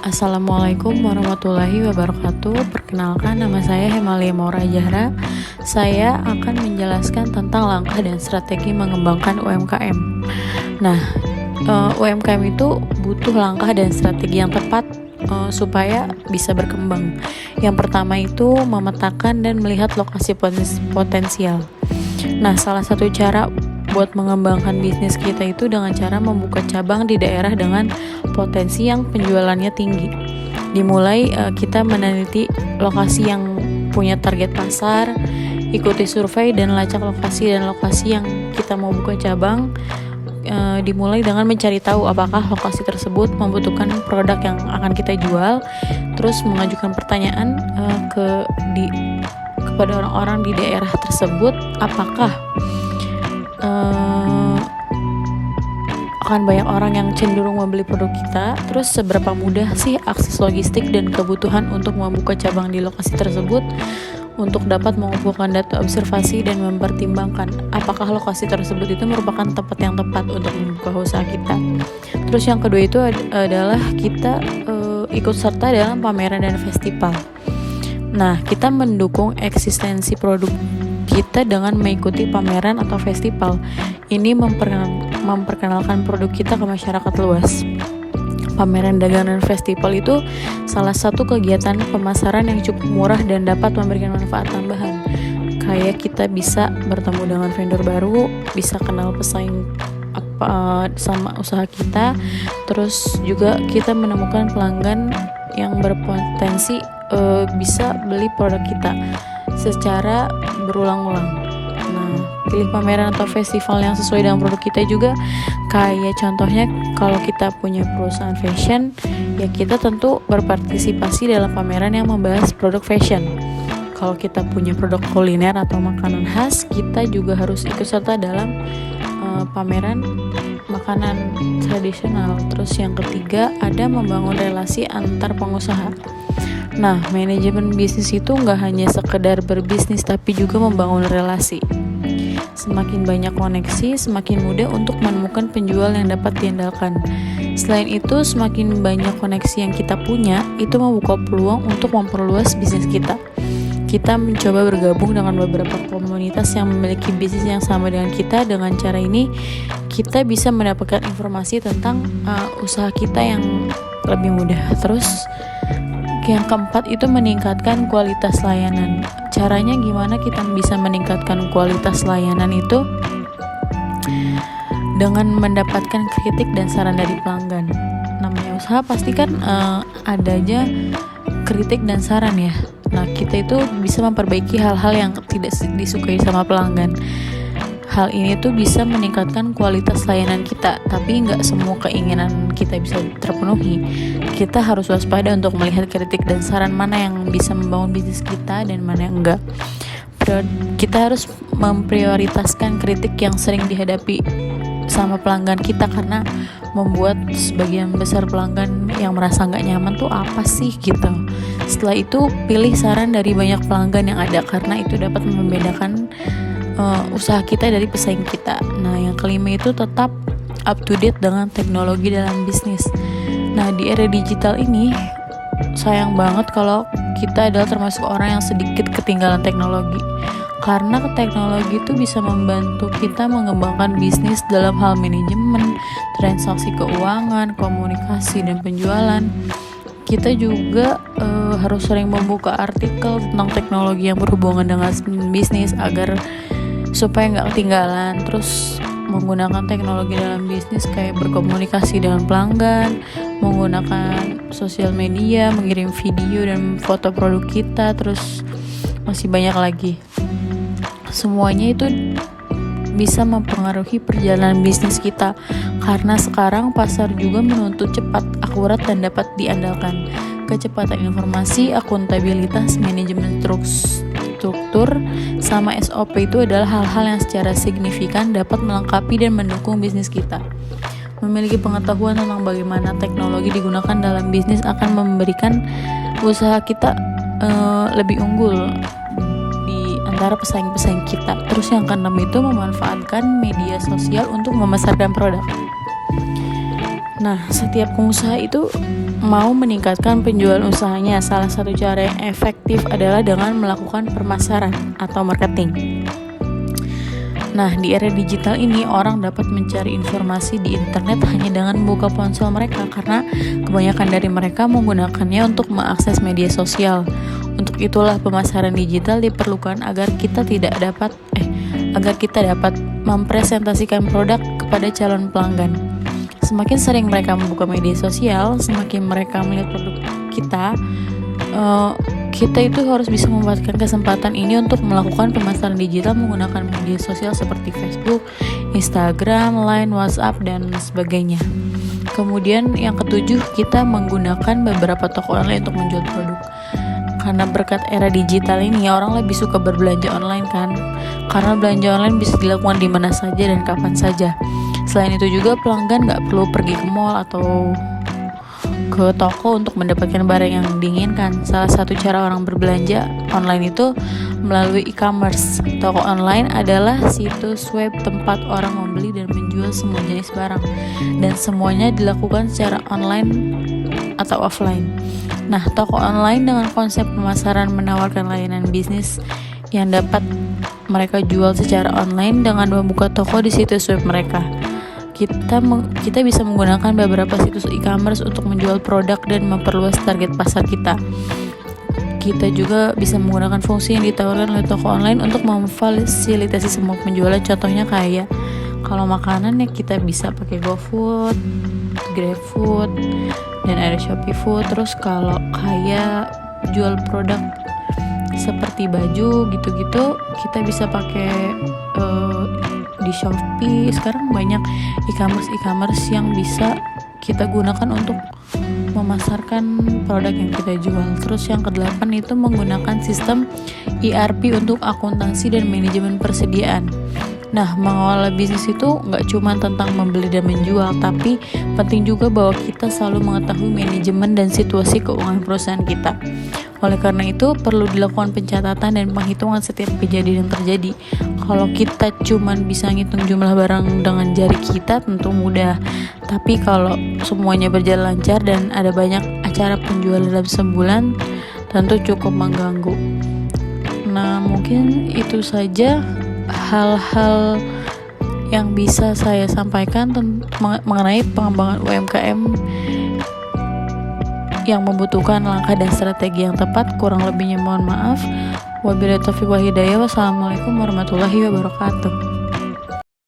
Assalamualaikum warahmatullahi wabarakatuh. Perkenalkan, nama saya Hemalia Maura Zahra. Saya akan menjelaskan tentang langkah dan strategi mengembangkan UMKM. Nah, UMKM itu butuh langkah dan strategi yang tepat supaya bisa berkembang. Yang pertama itu memetakan dan melihat lokasi potensial. Nah, salah satu cara buat mengembangkan bisnis kita itu dengan cara membuka cabang di daerah dengan potensi yang penjualannya tinggi. Dimulai kita meneliti lokasi yang punya target pasar, ikuti survei dan lacak lokasi yang kita mau buka cabang. Dimulai dengan mencari tahu apakah lokasi tersebut membutuhkan produk yang akan kita jual, terus mengajukan pertanyaan kepada orang-orang di daerah tersebut, apakah akan banyak orang yang cenderung membeli produk kita, terus seberapa mudah sih akses logistik dan kebutuhan untuk membuka cabang di lokasi tersebut, untuk dapat mengumpulkan data observasi dan mempertimbangkan apakah lokasi tersebut itu merupakan tempat yang tepat untuk membuka usaha kita. Terus yang kedua itu adalah kita ikut serta dalam pameran dan festival. Nah, kita mendukung eksistensi produk kita dengan mengikuti pameran atau festival. Ini memperkenalkan produk kita ke masyarakat luas. Pameran dagangan festival itu salah satu kegiatan pemasaran yang cukup murah dan dapat memberikan manfaat tambahan. Kayak kita bisa bertemu dengan vendor baru, bisa kenal pesaing sama usaha kita, terus juga kita menemukan pelanggan yang berpotensi bisa beli produk kita secara berulang-ulang. Nah, pilih pameran atau festival yang sesuai dengan produk kita juga. Kayak contohnya kalau kita punya perusahaan fashion, ya kita tentu berpartisipasi dalam pameran yang membahas produk fashion. Kalau kita punya produk kuliner atau makanan khas, kita juga harus ikut serta dalam pameran makanan tradisional. Terus yang ketiga, ada membangun relasi antar pengusaha. Nah, manajemen bisnis itu nggak hanya sekedar berbisnis, tapi juga membangun relasi. Semakin banyak koneksi, semakin mudah untuk menemukan penjual yang dapat diandalkan. Selain itu, semakin banyak koneksi yang kita punya, itu membuka peluang untuk memperluas bisnis kita. Kita mencoba bergabung dengan beberapa komunitas yang memiliki bisnis yang sama dengan kita. Dengan cara ini, kita bisa mendapatkan informasi tentang usaha kita yang lebih mudah. Terus, yang keempat itu meningkatkan kualitas layanan. Caranya gimana kita bisa meningkatkan kualitas layanan itu? Dengan mendapatkan kritik dan saran dari pelanggan. Namanya usaha pasti kan ada aja kritik dan saran ya. Nah, kita itu bisa memperbaiki hal-hal yang tidak disukai sama pelanggan. Hal ini tuh bisa meningkatkan kualitas layanan kita, tapi nggak semua keinginan kita bisa terpenuhi. Kita harus waspada untuk melihat kritik dan saran mana yang bisa membangun bisnis kita dan mana yang enggak. Kita harus memprioritaskan kritik yang sering dihadapi sama pelanggan kita, karena membuat sebagian besar pelanggan yang merasa nggak nyaman tuh apa sih gitu. Setelah itu pilih saran dari banyak pelanggan yang ada, karena itu dapat membedakan usaha kita dari pesaing kita. Nah, yang kelima itu tetap up to date dengan teknologi dalam bisnis. Nah, di era digital ini sayang banget kalau kita adalah termasuk orang yang sedikit ketinggalan teknologi, karena teknologi itu bisa membantu kita mengembangkan bisnis dalam hal manajemen, transaksi keuangan, komunikasi, dan penjualan. Kita juga harus sering membuka artikel tentang teknologi yang berhubungan dengan bisnis supaya nggak ketinggalan. Terus menggunakan teknologi dalam bisnis kayak berkomunikasi dengan pelanggan, menggunakan sosial media, mengirim video dan foto produk kita, terus masih banyak lagi. Semuanya itu bisa mempengaruhi perjalanan bisnis kita, karena sekarang pasar juga menuntut cepat, akurat, dan dapat diandalkan. Kecepatan informasi, akuntabilitas, manajemen struktur, sama SOP itu adalah hal-hal yang secara signifikan dapat melengkapi dan mendukung bisnis kita. Memiliki pengetahuan tentang bagaimana teknologi digunakan dalam bisnis akan memberikan usaha kita lebih unggul di antara pesaing-pesaing kita. Terus yang keenam itu memanfaatkan media sosial untuk memasarkan produk. Nah, setiap pengusaha itu mau meningkatkan penjualan usahanya, salah satu cara yang efektif adalah dengan melakukan pemasaran atau marketing. Nah, di era digital ini orang dapat mencari informasi di internet hanya dengan membuka ponsel mereka, karena kebanyakan dari mereka menggunakannya untuk mengakses media sosial. Untuk itulah pemasaran digital diperlukan agar kita dapat mempresentasikan produk kepada calon pelanggan. Semakin sering mereka membuka media sosial, semakin mereka melihat produk kita, kita itu harus bisa memanfaatkan kesempatan ini untuk melakukan pemasaran digital menggunakan media sosial seperti Facebook, Instagram, Line, WhatsApp, dan sebagainya. Kemudian yang ketujuh, kita menggunakan beberapa toko online untuk menjual produk. Karena berkat era digital ini, orang lebih suka berbelanja online kan, karena belanja online bisa dilakukan di mana saja dan kapan saja. Selain itu juga pelanggan gak perlu pergi ke mall atau ke toko untuk mendapatkan barang yang diinginkan. Salah satu cara orang berbelanja online itu melalui e-commerce. Toko online adalah situs web tempat orang membeli dan menjual semua jenis barang, dan semuanya dilakukan secara online atau offline. Nah, toko online dengan konsep pemasaran menawarkan layanan bisnis yang dapat mereka jual secara online dengan membuka toko di situs web mereka. Kita bisa menggunakan beberapa situs e-commerce untuk menjual produk dan memperluas target pasar kita. Kita juga bisa menggunakan fungsi yang ditawarkan oleh toko online untuk memfasilitasi semua penjualan. Contohnya kayak kalau makanan ya kita bisa pakai GoFood, GrabFood, dan ada Shopee Food. Terus kalau kayak jual produk seperti baju gitu-gitu, kita bisa pakai di Shopee. Sekarang banyak e-commerce yang bisa kita gunakan untuk memasarkan produk yang kita jual. Terus yang ke-8 itu menggunakan sistem ERP untuk akuntansi dan manajemen persediaan. Nah, mengelola bisnis itu nggak cuma tentang membeli dan menjual, tapi penting juga bahwa kita selalu mengetahui manajemen dan situasi keuangan perusahaan kita. Oleh karena itu, perlu dilakukan pencatatan dan penghitungan setiap kejadian yang terjadi. Kalau kita cuma bisa ngitung jumlah barang dengan jari kita, tentu mudah. Tapi kalau semuanya berjalan lancar dan ada banyak acara penjualan dalam sebulan, tentu cukup mengganggu. Nah, mungkin itu saja hal-hal yang bisa saya sampaikan mengenai pengembangan UMKM yang membutuhkan langkah dan strategi yang tepat. Kurang lebihnya mohon maaf. Wabillahi taufiq wal hidayah. Wassalamualaikum warahmatullahi wabarakatuh.